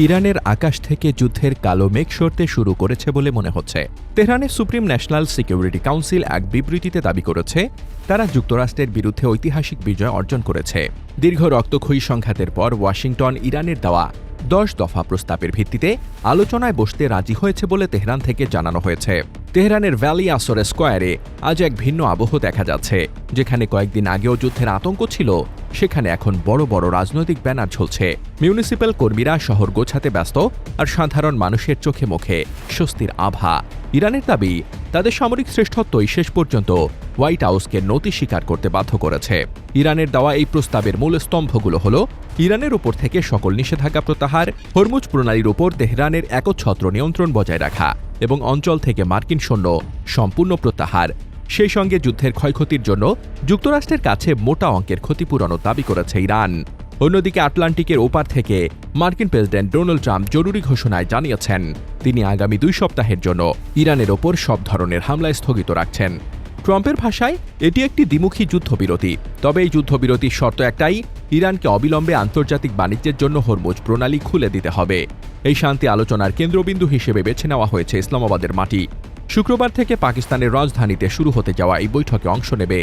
ইরানের আকাশ থেকে যুদ্ধের কালো মেঘ সরতে শুরু করেছে বলে মনে হচ্ছে। তেহরানের সুপ্রিম ন্যাশনাল সিকিউরিটি কাউন্সিল এক বিবৃতিতে দাবি করেছে, তারা যুক্তরাষ্ট্রের বিরুদ্ধে ঐতিহাসিক বিজয় অর্জন করেছে। দীর্ঘ রক্তক্ষয়ী সংঘাতের পর ওয়াশিংটন ইরানের দেওয়া 10 দফা প্রস্তাবের ভিত্তিতে আলোচনায় বসতে রাজি হয়েছে বলে তেহরান থেকে জানানো হয়েছে। তেহরানের ভ্যালি আসর স্কোয়ারে আজ এক ভিন্ন আবহ দেখা যাচ্ছে। যেখানে কয়েকদিন আগেও যুদ্ধের আতঙ্ক ছিল, সেখানে এখন বড় বড় রাজনৈতিক ব্যানার ঝুলছে। মিউনিসিপ্যাল কর্মীরা শহর গোছাতে ব্যস্ত, আর সাধারণ মানুষের চোখে মুখে স্বস্তির আভা। ইরানের দাবি, তাদের সামরিক শ্রেষ্ঠত্বই শেষ পর্যন্ত হোয়াইট হাউসকে নতি স্বীকার করতে বাধ্য করেছে। ইরানের দেওয়া এই প্রস্তাবের মূল স্তম্ভগুলো হল ইরানের উপর থেকে সকল নিষেধাজ্ঞা প্রত্যাহার, হরমুজ প্রণালীর উপর তেহরানের একচ্ছত্র নিয়ন্ত্রণ বজায় রাখা এবং অঞ্চল থেকে মার্কিন সৈন্য সম্পূর্ণ প্রত্যাহার। সেই সঙ্গে যুদ্ধের ক্ষয়ক্ষতির জন্য যুক্তরাষ্ট্রের কাছে মোটা অঙ্কের ক্ষতিপূরণও দাবি করেছে ইরান। অন্যদিকে আটলান্টিকের ওপার থেকে মার্কিন প্রেসিডেন্ট ডোনাল্ড ট্রাম্প জরুরি ঘোষণায় জানিয়েছেন, তিনি আগামী 2 সপ্তাহের জন্য ইরানের ওপর সব ধরনের হামলা স্থগিত রাখছেন। ট্রাম্পের ভাষায় এটি একটি দ্বিমুখী যুদ্ধবিরতি। তবে এই যুদ্ধবিরতির শর্ত একটাই, ইরানকে অবিলম্বে আন্তর্জাতিক বাণিজ্যের জন্য হরমুজ প্রণালী খুলে দিতে হবে। এই শান্তি আলোচনার কেন্দ্রবিন্দু হিসেবে বেছে নেওয়া হয়েছে ইসলামাবাদের মাটি। শুক্রবার থেকে পাকিস্তানের রাজধানীতে শুরু হতে যাওয়া এই বৈঠকে অংশ নেবে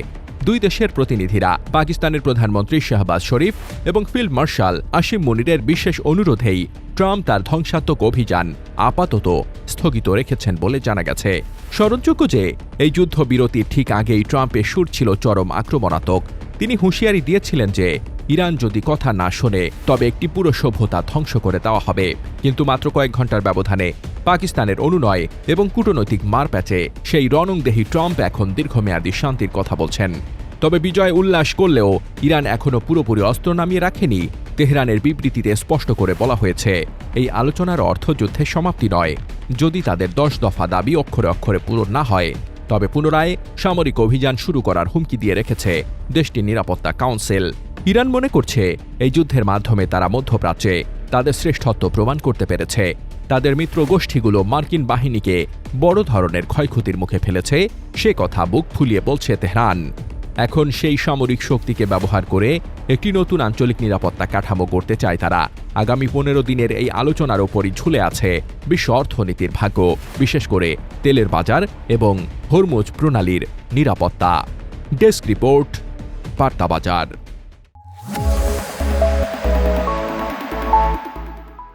2 দেশের প্রতিনিধিরা। পাকিস্তানের প্রধানমন্ত্রী শাহবাজ শরীফ এবং ফিল্ড মার্শাল আসিম মুনিরের বিশেষ অনুরোধেই ট্রাম্প তার ধ্বংসাত্মক অভিযান আপাতত স্থগিত রেখেছেন বলে জানা গেছে। স্মরণযোগ্য যে এই যুদ্ধবিরতির ঠিক আগেই ট্রাম্পের সুর ছিল চরম আক্রমণাত্মক। তিনি হুঁশিয়ারি দিয়েছিলেন যে ইরান যদি কথা না শোনে তবে একটি পুরো সভ্যতা ধ্বংস করে দেওয়া হবে। কিন্তু মাত্র কয়েক ঘন্টার ব্যবধানে পাকিস্তানের অনুনয় এবং কূটনৈতিক মারপ্যাচে সেই রণংদেহী ট্রাম্প এখন দীর্ঘমেয়াদী শান্তির কথা বলছেন। তবে বিজয় উল্লাস করলেও ইরান এখনও পুরোপুরি অস্ত্র নামিয়ে রাখেনি। তেহরানের বিবৃতিতে স্পষ্ট করে বলা হয়েছে, এই আলোচনার অর্থ যুদ্ধের সমাপ্তি নয়। যদি তাদের 10 দফা দাবি অক্ষরে অক্ষরে পূরণ না হয়, তবে পুনরায় সামরিক অভিযান শুরু করার হুমকি দিয়ে রেখেছে দেশটির নিরাপত্তা কাউন্সিল। ইরান মনে করছে, এই যুদ্ধের মাধ্যমে তারা মধ্যপ্রাচ্যে তাদের শ্রেষ্ঠত্ব প্রমাণ করতে পেরেছে। তাদের মিত্র গোষ্ঠীগুলো মার্কিন বাহিনীকে বড় ধরনের ক্ষয়ক্ষতির মুখে ফেলেছে, সে কথা বুক ফুলিয়ে বলছে তেহরান। এখন সেই সামরিক শক্তিকে ব্যবহার করে একটি নতুন আঞ্চলিক নিরাপত্তা কাঠামো গড়তে চায় তারা। আগামী 15 দিনের এই আলোচনার ওপরই ঝুলে আছে বিশ্ব অর্থনীতির ভাগ্য, বিশেষ করে তেলের বাজার এবং হরমুজ প্রণালীর নিরাপত্তা। ডেস্ক রিপোর্ট, বার্তা বাজার।